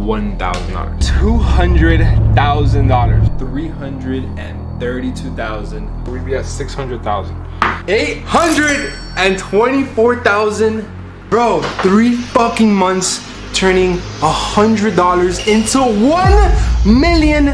$201,000. $200,000. 332,000. We'd be at 600,000. 824,000. Bro, 3 fucking months turning $100 into $1 million.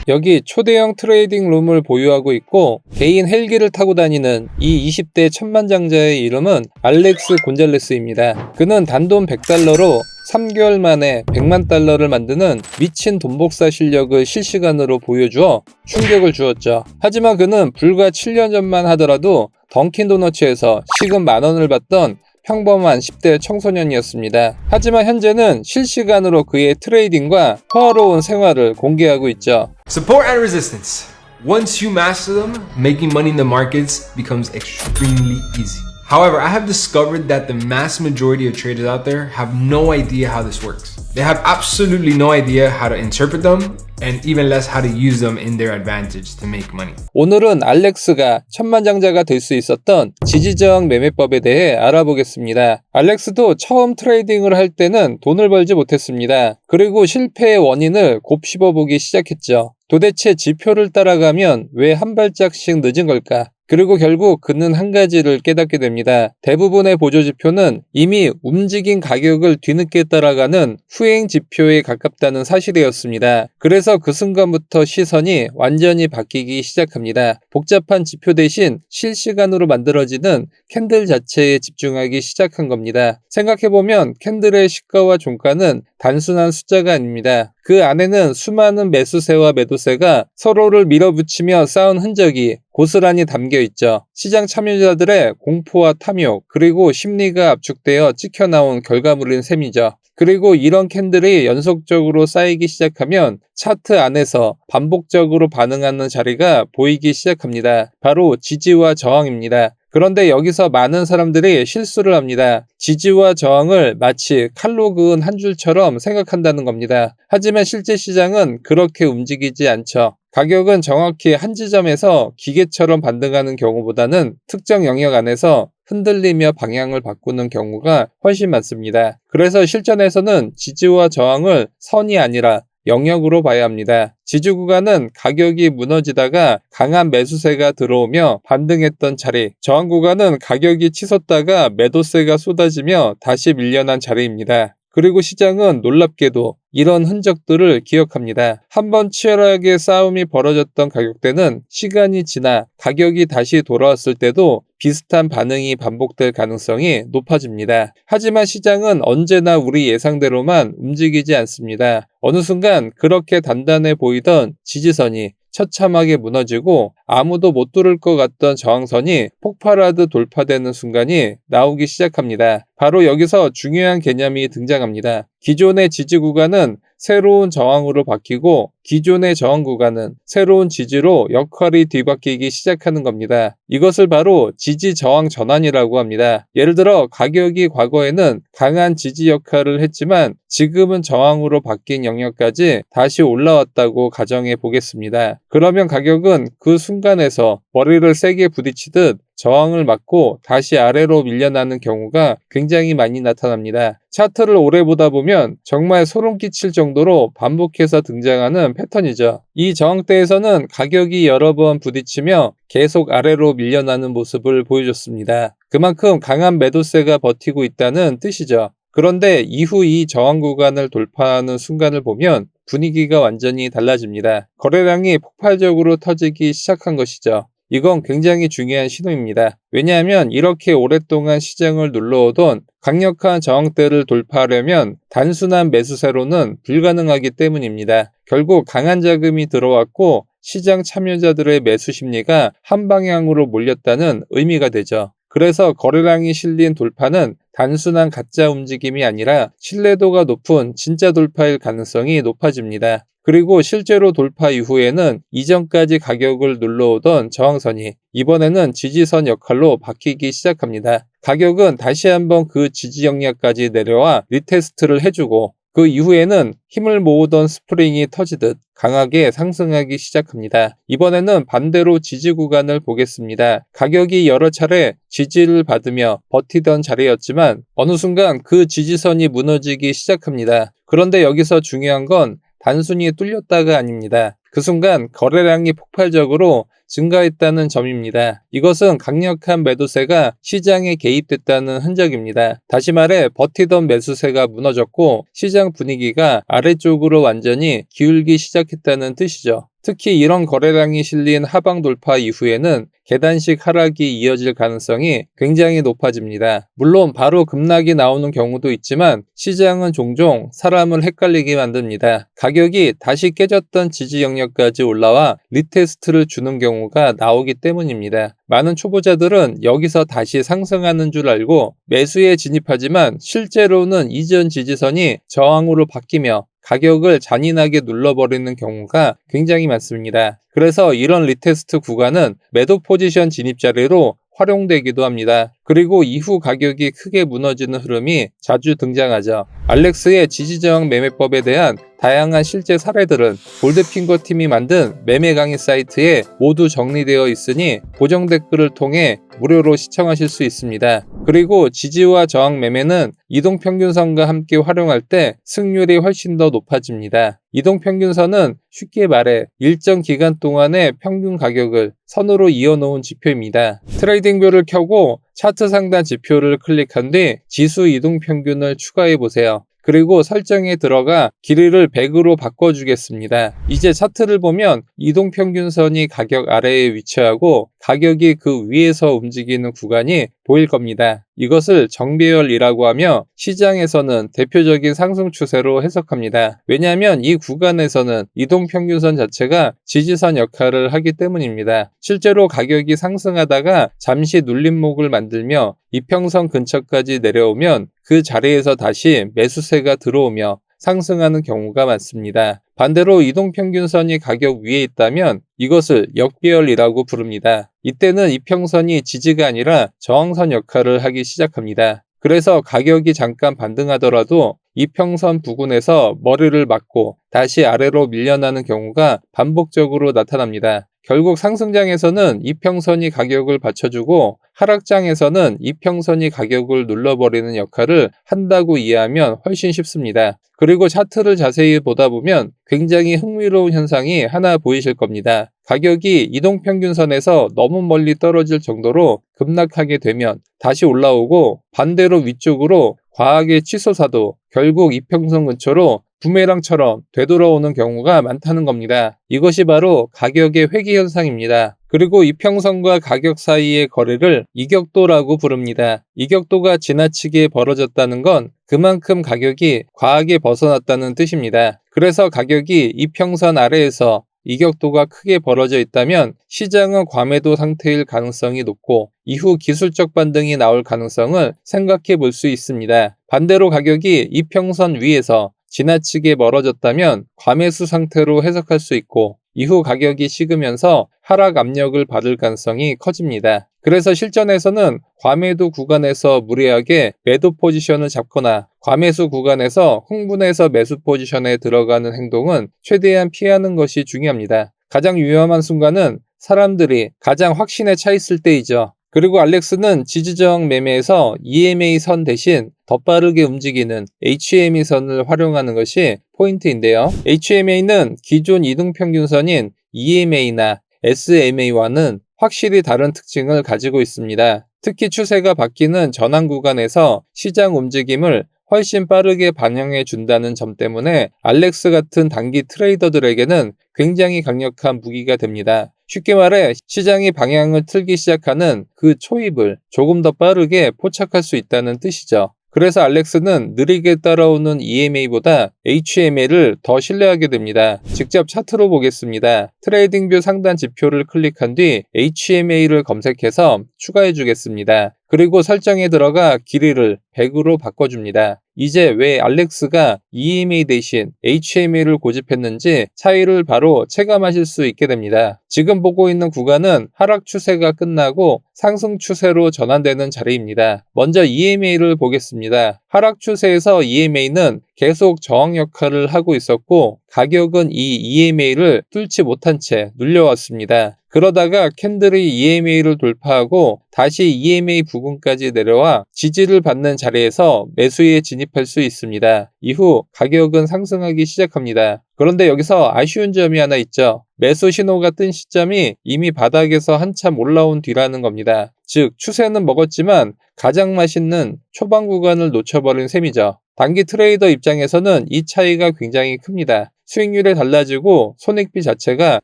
여기 초대형 트레이딩 룸을 보유하고 있고 개인 헬기를 타고 다니는 이 20대 천만장자의 이름은 알렉스 곤잘레스입니다. 그는 단돈 $100로 3개월 만에 $1,000,000를 만드는 미친 돈복사 실력을 실시간으로 보여주어 충격을 주었죠. 하지만 그는 불과 7년 전만 하더라도 던킨도너츠에서 시급 $10,000을 받던 평범한 10대 청소년이었습니다. 하지만 현재는 실시간으로 그의 트레이딩과 호화로운 생활을 공개하고 있죠. Support and resistance. Once you master them, making money in the markets becomes extremely easy. However, I have discovered that the mass majority of traders out there have no idea how this works. They have absolutely no idea how to interpret them and even less how to use them in their advantage to make money. 오늘은 알렉스가 천만장자가 될 수 있었던 지지저항 매매법에 대해 알아보겠습니다. 알렉스도 처음 트레이딩을 할 때는 돈을 벌지 못했습니다. 그리고 실패의 원인을 곱씹어보기 시작했죠. 도대체 지표를 따라가면 왜 한 발짝씩 늦은 걸까? 그리고 결국 그는 한 가지를 깨닫게 됩니다. 대부분의 보조지표는 이미 움직인 가격을 뒤늦게 따라가는 후행 지표에 가깝다는 사실이었습니다. 그래서 그 순간부터 시선이 완전히 바뀌기 시작합니다. 복잡한 지표 대신 실시간으로 만들어지는 캔들 자체에 집중하기 시작한 겁니다. 생각해보면 캔들의 시가와 종가는 단순한 숫자가 아닙니다. 그 안에는 수많은 매수세와 매도세가 서로를 밀어붙이며 쌓은 흔적이 고스란히 담겨 있죠. 시장 참여자들의 공포와 탐욕, 그리고 심리가 압축되어 찍혀나온 결과물인 셈이죠. 그리고 이런 캔들이 연속적으로 쌓이기 시작하면 차트 안에서 반복적으로 반응하는 자리가 보이기 시작합니다. 바로 지지와 저항입니다. 그런데 여기서 많은 사람들이 실수를 합니다. 지지와 저항을 마치 칼로 그은 한 줄처럼 생각한다는 겁니다. 하지만 실제 시장은 그렇게 움직이지 않죠. 가격은 정확히 한 지점에서 기계처럼 반등하는 경우보다는 특정 영역 안에서 흔들리며 방향을 바꾸는 경우가 훨씬 많습니다. 그래서 실전에서는 지지와 저항을 선이 아니라 영역으로 봐야 합니다. 지지 구간은 가격이 무너지다가 강한 매수세가 들어오며 반등했던 자리, 저항 구간은 가격이 치솟다가 매도세가 쏟아지며 다시 밀려난 자리입니다. 그리고 시장은 놀랍게도 이런 흔적들을 기억합니다. 한번 치열하게 싸움이 벌어졌던 가격대는 시간이 지나 가격이 다시 돌아왔을 때도 비슷한 반응이 반복될 가능성이 높아집니다. 하지만 시장은 언제나 우리 예상대로만 움직이지 않습니다. 어느 순간 그렇게 단단해 보이던 지지선이 처참하게 무너지고 아무도 못 뚫을 것 같던 저항선이 폭발하듯 돌파되는 순간이 나오기 시작합니다. 바로 여기서 중요한 개념이 등장합니다. 기존의 지지 구간은 새로운 저항으로 바뀌고 기존의 저항 구간은 새로운 지지로 역할이 뒤바뀌기 시작하는 겁니다. 이것을 바로 지지 저항 전환이라고 합니다. 예를 들어 가격이 과거에는 강한 지지 역할을 했지만 지금은 저항으로 바뀐 영역까지 다시 올라왔다고 가정해 보겠습니다. 그러면 가격은 그 순간에서 머리를 세게 부딪히듯 저항을 맞고 다시 아래로 밀려나는 경우가 굉장히 많이 나타납니다. 차트를 오래 보다 보면 정말 소름 끼칠 정도로 반복해서 등장하는 패턴이죠. 이 저항대에서는 가격이 여러 번 부딪히며 계속 아래로 밀려나는 모습을 보여줬습니다. 그만큼 강한 매도세가 버티고 있다는 뜻이죠. 그런데 이후 이 저항 구간을 돌파하는 순간을 보면 분위기가 완전히 달라집니다. 거래량이 폭발적으로 터지기 시작한 것이죠. 이건 굉장히 중요한 신호입니다. 왜냐하면 이렇게 오랫동안 시장을 눌러오던 강력한 저항대를 돌파하려면 단순한 매수세로는 불가능하기 때문입니다. 결국 강한 자금이 들어왔고 시장 참여자들의 매수 심리가 한 방향으로 몰렸다는 의미가 되죠. 그래서 거래량이 실린 돌파는 단순한 가짜 움직임이 아니라 신뢰도가 높은 진짜 돌파일 가능성이 높아집니다. 그리고 실제로 돌파 이후에는 이전까지 가격을 눌러오던 저항선이 이번에는 지지선 역할로 바뀌기 시작합니다. 가격은 다시 한번 그 지지 영역까지 내려와 리테스트를 해주고 그 이후에는 힘을 모으던 스프링이 터지듯 강하게 상승하기 시작합니다. 이번에는 반대로 지지 구간을 보겠습니다. 가격이 여러 차례 지지를 받으며 버티던 자리였지만 어느 순간 그 지지선이 무너지기 시작합니다. 그런데 여기서 중요한 건 단순히 뚫렸다가 아닙니다. 그 순간 거래량이 폭발적으로 증가했다는 점입니다. 이것은 강력한 매도세가 시장에 개입됐다는 흔적입니다. 다시 말해 버티던 매수세가 무너졌고 시장 분위기가 아래쪽으로 완전히 기울기 시작했다는 뜻이죠. 특히 이런 거래량이 실린 하방 돌파 이후에는 계단식 하락이 이어질 가능성이 굉장히 높아집니다. 물론 바로 급락이 나오는 경우도 있지만 시장은 종종 사람을 헷갈리게 만듭니다. 가격이 다시 깨졌던 지지 영역까지 올라와 리테스트를 주는 경우가 나오기 때문입니다. 많은 초보자들은 여기서 다시 상승하는 줄 알고 매수에 진입하지만 실제로는 이전 지지선이 저항으로 바뀌며 가격을 잔인하게 눌러버리는 경우가 굉장히 많습니다. 그래서 이런 리테스트 구간은 매도 포지션 진입 자리로 활용되기도 합니다. 그리고 이후 가격이 크게 무너지는 흐름이 자주 등장하죠. 알렉스의 지지저항 매매법에 대한 다양한 실제 사례들은 골드핑거 팀이 만든 매매 강의 사이트에 모두 정리되어 있으니 고정 댓글을 통해 무료로 시청하실 수 있습니다. 그리고 지지와 저항 매매는 이동평균선과 함께 활용할 때 승률이 훨씬 더 높아집니다. 이동평균선은 쉽게 말해 일정 기간 동안의 평균 가격을 선으로 이어놓은 지표입니다. 트레이딩뷰를 켜고 차트 상단 지표를 클릭한 뒤 지수 이동평균을 추가해 보세요. 그리고 설정에 들어가 길이를 100으로 바꿔주겠습니다. 이제 차트를 보면 이동평균선이 가격 아래에 위치하고 가격이 그 위에서 움직이는 구간이 보일 겁니다. 이것을 정배열이라고 하며 시장에서는 대표적인 상승 추세로 해석합니다. 왜냐하면 이 구간에서는 이동평균선 자체가 지지선 역할을 하기 때문입니다. 실제로 가격이 상승하다가 잠시 눌림목을 만들며 이평선 근처까지 내려오면 그 자리에서 다시 매수세가 들어오며 상승하는 경우가 많습니다. 반대로 이동평균선이 가격 위에 있다면 이것을 역배열이라고 부릅니다. 이때는 이평선이 지지가 아니라 저항선 역할을 하기 시작합니다. 그래서 가격이 잠깐 반등하더라도 이평선 부근에서 머리를 맞고 다시 아래로 밀려나는 경우가 반복적으로 나타납니다. 결국 상승장에서는 이평선이 가격을 받쳐주고 하락장에서는 이평선이 가격을 눌러버리는 역할을 한다고 이해하면 훨씬 쉽습니다. 그리고 차트를 자세히 보다 보면 굉장히 흥미로운 현상이 하나 보이실 겁니다. 가격이 이동평균선에서 너무 멀리 떨어질 정도로 급락하게 되면 다시 올라오고 반대로 위쪽으로 과하게 치솟아도 결국 이평선 근처로 부메랑처럼 되돌아오는 경우가 많다는 겁니다. 이것이 바로 가격의 회귀 현상입니다. 그리고 이평선과 가격 사이의 거래를 이격도라고 부릅니다. 이격도가 지나치게 벌어졌다는 건 그만큼 가격이 과하게 벗어났다는 뜻입니다. 그래서 가격이 이평선 아래에서 이격도가 크게 벌어져 있다면 시장은 과매도 상태일 가능성이 높고 이후 기술적 반등이 나올 가능성을 생각해 볼 수 있습니다. 반대로 가격이 이평선 위에서 지나치게 멀어졌다면 과매수 상태로 해석할 수 있고 이후 가격이 식으면서 하락 압력을 받을 가능성이 커집니다. 그래서 실전에서는 과매도 구간에서 무리하게 매도 포지션을 잡거나 과매수 구간에서 흥분해서 매수 포지션에 들어가는 행동은 최대한 피하는 것이 중요합니다. 가장 위험한 순간은 사람들이 가장 확신에 차 있을 때이죠. 그리고 알렉스는 지지저항 매매에서 EMA 선 대신 더 빠르게 움직이는 HME 선을 활용하는 것이 포인트인데요. HMA는 기존 이동평균선인 EMA나 SMA와는 확실히 다른 특징을 가지고 있습니다. 특히 추세가 바뀌는 전환 구간에서 시장 움직임을 훨씬 빠르게 반영해 준다는 점 때문에 알렉스 같은 단기 트레이더들에게는 굉장히 강력한 무기가 됩니다. 쉽게 말해 시장이 방향을 틀기 시작하는 그 초입을 조금 더 빠르게 포착할 수 있다는 뜻이죠. 그래서 알렉스는 느리게 따라오는 EMA보다 HMA를 더 신뢰하게 됩니다. 직접 차트로 보겠습니다. 트레이딩뷰 상단 지표를 클릭한 뒤 HMA를 검색해서 추가해 주겠습니다. 그리고 설정에 들어가 길이를 100으로 바꿔줍니다. 이제 왜 알렉스가 EMA 대신 HMA를 고집했는지 차이를 바로 체감하실 수 있게 됩니다. 지금 보고 있는 구간은 하락 추세가 끝나고 상승 추세로 전환되는 자리입니다. 먼저 EMA를 보겠습니다. 하락 추세에서 EMA는 계속 저항 역할을 하고 있었고 가격은 이 EMA를 뚫지 못한 채 눌려왔습니다. 그러다가 캔들이 EMA를 돌파하고 다시 EMA 부근까지 내려와 지지를 받는 자리에서 매수에 진입할 수 있습니다. 이후 가격은 상승하기 시작합니다. 그런데 여기서 아쉬운 점이 하나 있죠. 매수 신호가 뜬 시점이 이미 바닥에서 한참 올라온 뒤라는 겁니다. 즉 추세는 먹었지만 가장 맛있는 초반 구간을 놓쳐버린 셈이죠. 단기 트레이더 입장에서는 이 차이가 굉장히 큽니다. 수익률이 달라지고 손익비 자체가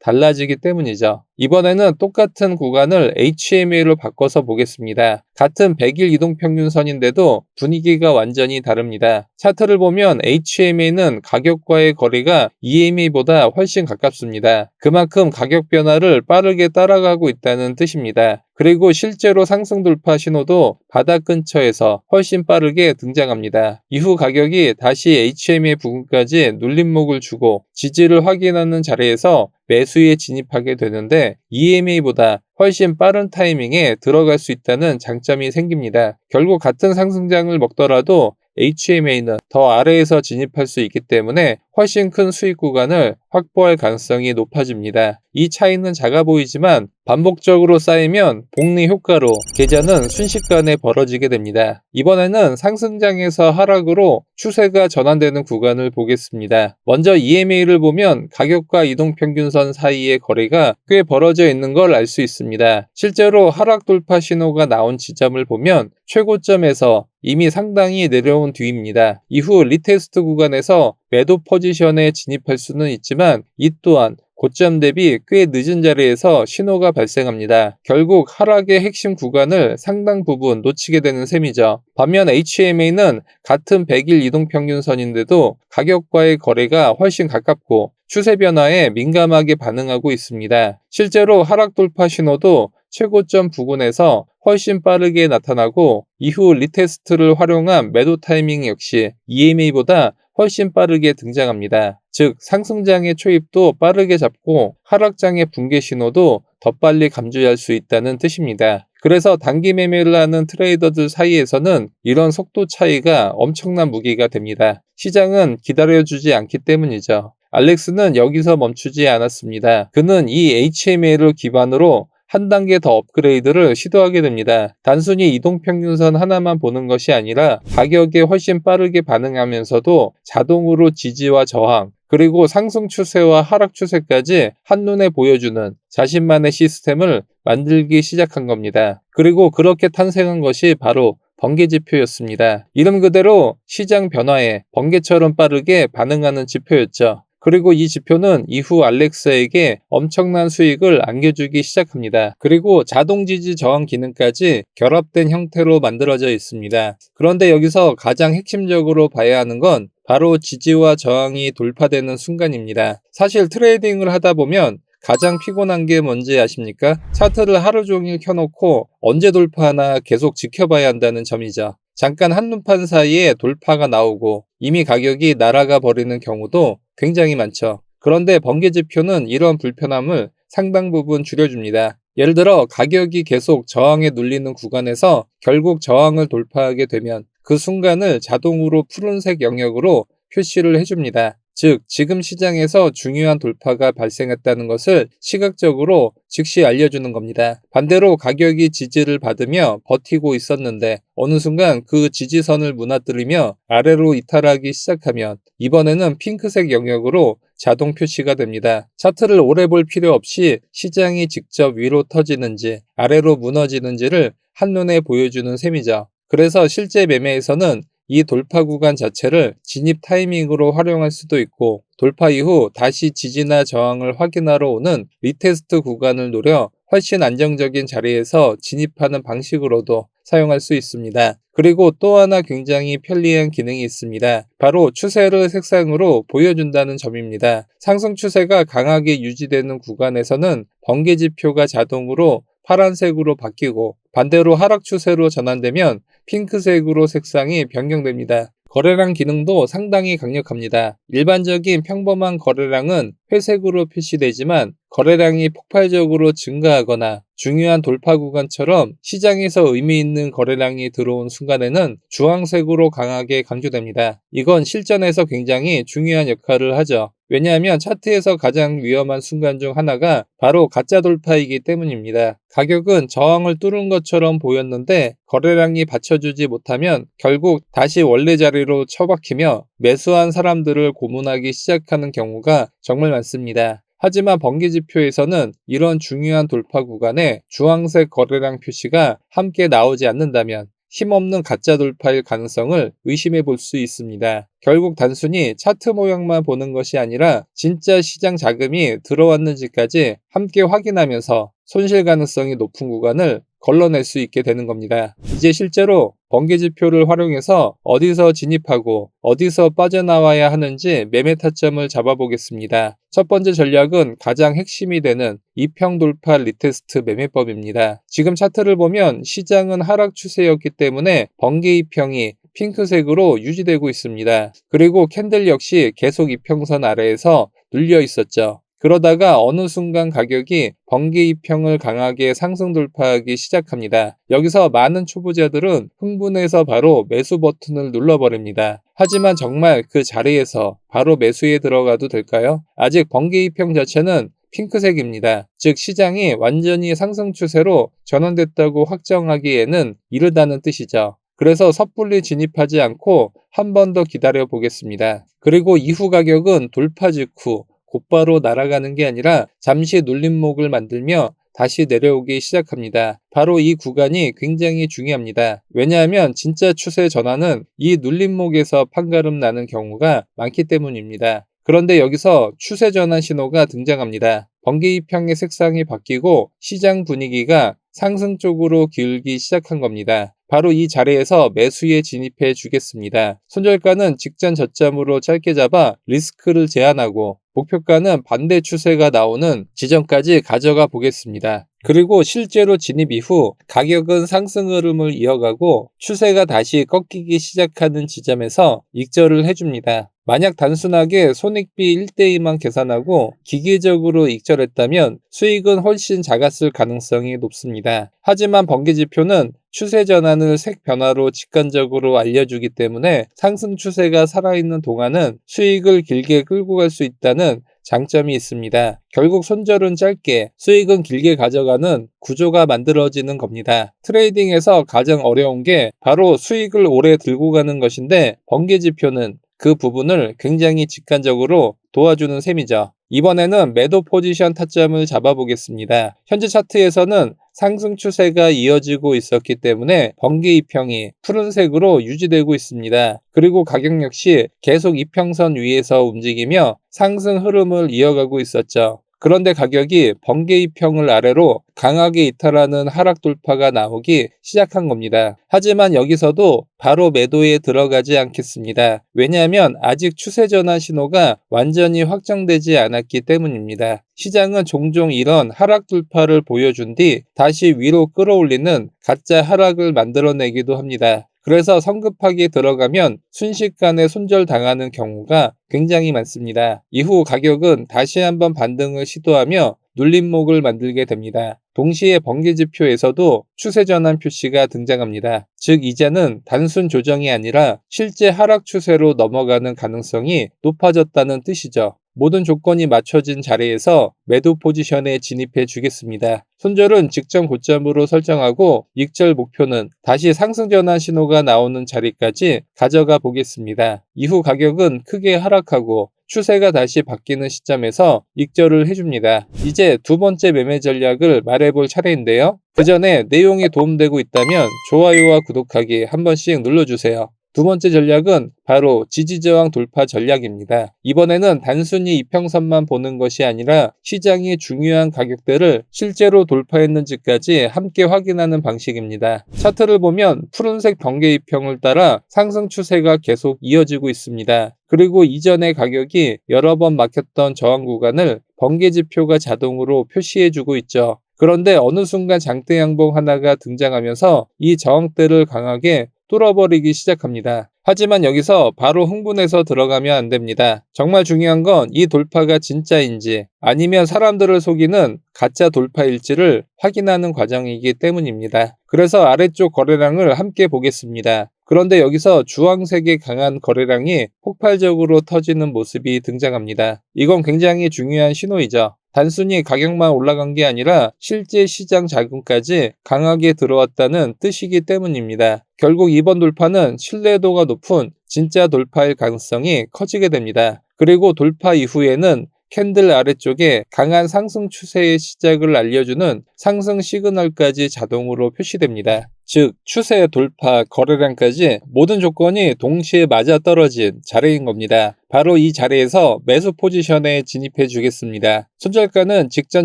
달라지기 때문이죠. 이번에는 똑같은 구간을 HMA로 바꿔서 보겠습니다. 같은 100일 이동평균선인데도 분위기가 완전히 다릅니다. 차트를 보면 HMA는 가격과의 거리가 EMA보다 훨씬 가깝습니다. 그만큼 가격 변화를 빠르게 따라가고 있다는 뜻입니다. 그리고 실제로 상승 돌파 신호도 바닥 근처에서 훨씬 빠르게 등장합니다. 이후 가격이 다시 HMA 부근까지 눌림목을 주고 지지를 확인하는 자리에서 매수에 진입하게 되는데 EMA보다 훨씬 빠른 타이밍에 들어갈 수 있다는 장점이 생깁니다. 결국 같은 상승장을 먹더라도 HMA는 더 아래에서 진입할 수 있기 때문에 훨씬 큰 수익 구간을 확보할 가능성이 높아집니다. 이 차이는 작아 보이지만 반복적으로 쌓이면 복리 효과로 계좌는 순식간에 벌어지게 됩니다. 이번에는 상승장에서 하락으로 추세가 전환되는 구간을 보겠습니다. 먼저 EMA를 보면 가격과 이동평균선 사이의 거리가 꽤 벌어져 있는 걸 알 수 있습니다. 실제로 하락 돌파 신호가 나온 지점을 보면 최고점에서 이미 상당히 내려온 뒤입니다. 이후 리테스트 구간에서 매도 포지션에 진입할 수는 있지만 이 또한 고점 대비 꽤 늦은 자리에서 신호가 발생합니다. 결국 하락의 핵심 구간을 상당 부분 놓치게 되는 셈이죠. 반면 HMA는 같은 100일 이동평균선인데도 가격과의 거래가 훨씬 가깝고 추세 변화에 민감하게 반응하고 있습니다. 실제로 하락 돌파 신호도 최고점 부근에서 훨씬 빠르게 나타나고 이후 리테스트를 활용한 매도 타이밍 역시 EMA보다 훨씬 빠르게 등장합니다. 즉 상승장의 초입도 빠르게 잡고 하락장의 붕괴 신호도 더 빨리 감지할 수 있다는 뜻입니다. 그래서 단기 매매를 하는 트레이더들 사이에서는 이런 속도 차이가 엄청난 무기가 됩니다. 시장은 기다려주지 않기 때문이죠. 알렉스는 여기서 멈추지 않았습니다. 그는 이 HMA를 기반으로 한 단계 더 업그레이드를 시도하게 됩니다. 단순히 이동평균선 하나만 보는 것이 아니라 가격에 훨씬 빠르게 반응하면서도 자동으로 지지와 저항, 그리고 상승 추세와 하락 추세까지 한눈에 보여주는 자신만의 시스템을 만들기 시작한 겁니다. 그리고 그렇게 탄생한 것이 바로 번개 지표였습니다. 이름 그대로 시장 변화에 번개처럼 빠르게 반응하는 지표였죠. 그리고 이 지표는 이후 알렉스에게 엄청난 수익을 안겨주기 시작합니다. 그리고 자동 지지 저항 기능까지 결합된 형태로 만들어져 있습니다. 그런데 여기서 가장 핵심적으로 봐야 하는 건 바로 지지와 저항이 돌파되는 순간입니다. 사실 트레이딩을 하다 보면 가장 피곤한 게 뭔지 아십니까? 차트를 하루 종일 켜놓고 언제 돌파하나 계속 지켜봐야 한다는 점이죠. 잠깐 한눈판 사이에 돌파가 나오고 이미 가격이 날아가 버리는 경우도 굉장히 많죠. 그런데 번개 지표는 이런 불편함을 상당 부분 줄여줍니다. 예를 들어 가격이 계속 저항에 눌리는 구간에서 결국 저항을 돌파하게 되면 그 순간을 자동으로 푸른색 영역으로 표시를 해줍니다. 즉 지금 시장에서 중요한 돌파가 발생했다는 것을 시각적으로 즉시 알려주는 겁니다. 반대로 가격이 지지를 받으며 버티고 있었는데 어느 순간 그 지지선을 무너뜨리며 아래로 이탈하기 시작하면 이번에는 핑크색 영역으로 자동 표시가 됩니다. 차트를 오래 볼 필요 없이 시장이 직접 위로 터지는지 아래로 무너지는지를 한눈에 보여주는 셈이죠. 그래서 실제 매매에서는 이 돌파 구간 자체를 진입 타이밍으로 활용할 수도 있고 돌파 이후 다시 지지나 저항을 확인하러 오는 리테스트 구간을 노려 훨씬 안정적인 자리에서 진입하는 방식으로도 사용할 수 있습니다. 그리고 또 하나 굉장히 편리한 기능이 있습니다. 바로 추세를 색상으로 보여준다는 점입니다. 상승 추세가 강하게 유지되는 구간에서는 번개 지표가 자동으로 파란색으로 바뀌고 반대로 하락 추세로 전환되면 핑크색으로 색상이 변경됩니다. 거래량 기능도 상당히 강력합니다. 일반적인 평범한 거래량은 회색으로 표시되지만 거래량이 폭발적으로 증가하거나 중요한 돌파 구간처럼 시장에서 의미 있는 거래량이 들어온 순간에는 주황색으로 강하게 강조됩니다. 이건 실전에서 굉장히 중요한 역할을 하죠. 왜냐하면 차트에서 가장 위험한 순간 중 하나가 바로 가짜 돌파이기 때문입니다. 가격은 저항을 뚫은 것처럼 보였는데 거래량이 받쳐주지 못하면 결국 다시 원래 자리로 처박히며 매수한 사람들을 고문하기 시작하는 경우가 정말 많습니다. 하지만 번개지표에서는 이런 중요한 돌파 구간에 주황색 거래량 표시가 함께 나오지 않는다면 힘없는 가짜 돌파일 가능성을 의심해 볼 수 있습니다. 결국 단순히 차트 모양만 보는 것이 아니라 진짜 시장 자금이 들어왔는지까지 함께 확인하면서 손실 가능성이 높은 구간을 걸러낼 수 있게 되는 겁니다. 이제 실제로 번개지표를 활용해서 어디서 진입하고 어디서 빠져나와야 하는지 매매 타점을 잡아보겠습니다. 첫 번째 전략은 가장 핵심이 되는 이평 돌파 리테스트 매매법입니다. 지금 차트를 보면 시장은 하락 추세였기 때문에 번개 이평이 핑크색으로 유지되고 있습니다. 그리고 캔들 역시 계속 이평선 아래에서 눌려 있었죠. 그러다가 어느 순간 가격이 번개 이평을 강하게 상승 돌파하기 시작합니다. 여기서 많은 초보자들은 흥분해서 바로 매수 버튼을 눌러버립니다. 하지만 정말 그 자리에서 바로 매수에 들어가도 될까요? 아직 번개 이평 자체는 핑크색입니다. 즉 시장이 완전히 상승 추세로 전환됐다고 확정하기에는 이르다는 뜻이죠. 그래서 섣불리 진입하지 않고 한 번 더 기다려 보겠습니다. 그리고 이후 가격은 돌파 직후 곧바로 날아가는 게 아니라 잠시 눌림목을 만들며 다시 내려오기 시작합니다. 바로 이 구간이 굉장히 중요합니다. 왜냐하면 진짜 추세 전환은 이 눌림목에서 판가름 나는 경우가 많기 때문입니다. 그런데 여기서 추세 전환 신호가 등장합니다. 번개 이평의 색상이 바뀌고 시장 분위기가 상승 쪽으로 기울기 시작한 겁니다. 바로 이 자리에서 매수에 진입해 주겠습니다. 손절가는 직전 저점으로 짧게 잡아 리스크를 제한하고 목표가는 반대 추세가 나오는 지점까지 가져가 보겠습니다. 그리고 실제로 진입 이후 가격은 상승 흐름을 이어가고 추세가 다시 꺾이기 시작하는 지점에서 익절을 해줍니다. 만약 단순하게 손익비 1대2만 계산하고 기계적으로 익절했다면 수익은 훨씬 작았을 가능성이 높습니다. 하지만 번개지표는 추세 전환을 색 변화로 직관적으로 알려주기 때문에 상승 추세가 살아있는 동안은 수익을 길게 끌고 갈 수 있다는 장점이 있습니다. 결국 손절은 짧게, 수익은 길게 가져가는 구조가 만들어지는 겁니다. 트레이딩에서 가장 어려운 게 바로 수익을 오래 들고 가는 것인데 번개지표는 그 부분을 굉장히 직관적으로 도와주는 셈이죠. 이번에는 매도 포지션 타점을 잡아보겠습니다. 현재 차트에서는 상승 추세가 이어지고 있었기 때문에 번개 이평이 푸른색으로 유지되고 있습니다. 그리고 가격 역시 계속 이평선 위에서 움직이며 상승 흐름을 이어가고 있었죠. 그런데 가격이 번개 이평을 아래로 강하게 이탈하는 하락 돌파가 나오기 시작한 겁니다. 하지만 여기서도 바로 매도에 들어가지 않겠습니다. 왜냐하면 아직 추세 전환 신호가 완전히 확정되지 않았기 때문입니다. 시장은 종종 이런 하락 돌파를 보여준 뒤 다시 위로 끌어올리는 가짜 하락을 만들어내기도 합니다. 그래서 성급하게 들어가면 순식간에 손절당하는 경우가 굉장히 많습니다. 이후 가격은 다시 한번 반등을 시도하며 눌림목을 만들게 됩니다. 동시에 번개지표에서도 추세전환 표시가 등장합니다. 즉 이제는 단순 조정이 아니라 실제 하락 추세로 넘어가는 가능성이 높아졌다는 뜻이죠. 모든 조건이 맞춰진 자리에서 매도 포지션에 진입해 주겠습니다. 손절은 직전 고점으로 설정하고 익절 목표는 다시 상승 전환 신호가 나오는 자리까지 가져가 보겠습니다. 이후 가격은 크게 하락하고 추세가 다시 바뀌는 시점에서 익절을 해줍니다. 이제 두 번째 매매 전략을 말해볼 차례인데요. 그 전에 내용이 도움되고 있다면 좋아요와 구독하기 한 번씩 눌러주세요. 두 번째 전략은 바로 지지저항 돌파 전략입니다. 이번에는 단순히 이평선만 보는 것이 아니라 시장이 중요한 가격대를 실제로 돌파했는지까지 함께 확인하는 방식입니다. 차트를 보면 푸른색 번개 이평을 따라 상승 추세가 계속 이어지고 있습니다. 그리고 이전의 가격이 여러 번 막혔던 저항 구간을 번개 지표가 자동으로 표시해주고 있죠. 그런데 어느 순간 장대 양봉 하나가 등장하면서 이 저항대를 강하게 뚫어버리기 시작합니다. 하지만 여기서 바로 흥분해서 들어가면 안 됩니다. 정말 중요한 건 이 돌파가 진짜인지 아니면 사람들을 속이는 가짜 돌파일지를 확인하는 과정이기 때문입니다. 그래서 아래쪽 거래량을 함께 보겠습니다. 그런데 여기서 주황색의 강한 거래량이 폭발적으로 터지는 모습이 등장합니다. 이건 굉장히 중요한 신호이죠. 단순히 가격만 올라간 게 아니라 실제 시장 자금까지 강하게 들어왔다는 뜻이기 때문입니다. 결국 이번 돌파는 신뢰도가 높은 진짜 돌파일 가능성이 커지게 됩니다. 그리고 돌파 이후에는 캔들 아래쪽에 강한 상승 추세의 시작을 알려주는 상승 시그널까지 자동으로 표시됩니다. 즉, 추세 돌파, 거래량까지 모든 조건이 동시에 맞아떨어진 자리인 겁니다. 바로 이 자리에서 매수 포지션에 진입해 주겠습니다. 손절가는 직전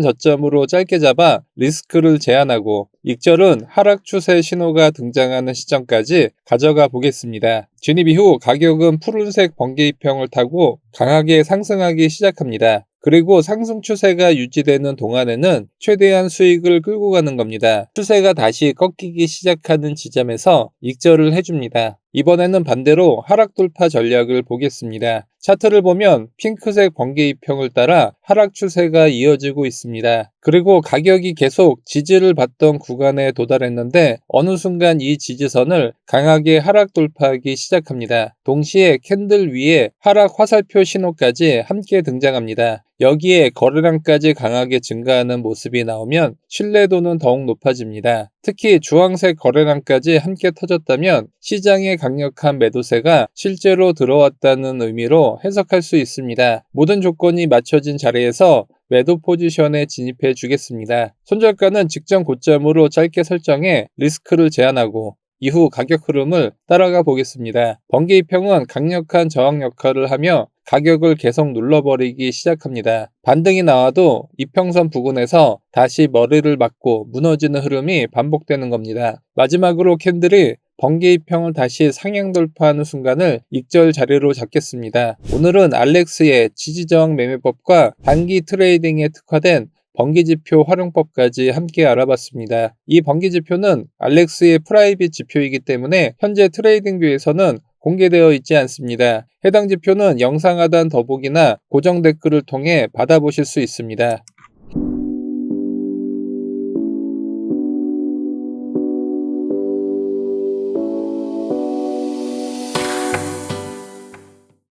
저점으로 짧게 잡아 리스크를 제한하고 익절은 하락 추세 신호가 등장하는 시점까지 가져가 보겠습니다. 진입 이후 가격은 푸른색 번개이평을 타고 강하게 상승하기 시작합니다. 그리고 상승 추세가 유지되는 동안에는 최대한 수익을 끌고 가는 겁니다. 추세가 다시 꺾이기 시작하는 지점에서 익절을 해줍니다. 이번에는 반대로 하락 돌파 전략을 보겠습니다. 차트를 보면 핑크색 번개이평을 따라 하락 추세가 이어지고 있습니다. 그리고 가격이 계속 지지를 받던 구간에 도달했는데 어느 순간 이 지지선을 강하게 하락 돌파하기 시작합니다. 동시에 캔들 위에 하락 화살표 신호까지 함께 등장합니다. 여기에 거래량까지 강하게 증가하는 모습이 나오면 신뢰도는 더욱 높아집니다. 특히 주황색 거래량까지 함께 터졌다면 시장의 강력한 매도세가 실제로 들어왔다는 의미로 해석할 수 있습니다. 모든 조건이 맞춰진 자리에서 매도 포지션에 진입해 주겠습니다. 손절가는 직전 고점으로 짧게 설정해 리스크를 제한하고 이후 가격 흐름을 따라가 보겠습니다. 번개이평은 강력한 저항 역할을 하며 가격을 계속 눌러버리기 시작합니다. 반등이 나와도 이평선 부근에서 다시 머리를 맞고 무너지는 흐름이 반복되는 겁니다. 마지막으로 캔들이 번개이평을 다시 상향 돌파하는 순간을 익절 자리로 잡겠습니다. 오늘은 알렉스의 지지저항 매매법과 단기 트레이딩에 특화된 번기지표 활용법까지 함께 알아봤습니다. 이 번기지표는 알렉스의 프라이빗 지표이기 때문에 현재 트레이딩뷰에서는 공개되어 있지 않습니다. 해당 지표는 영상 하단 더보기나 고정 댓글을 통해 받아보실 수 있습니다.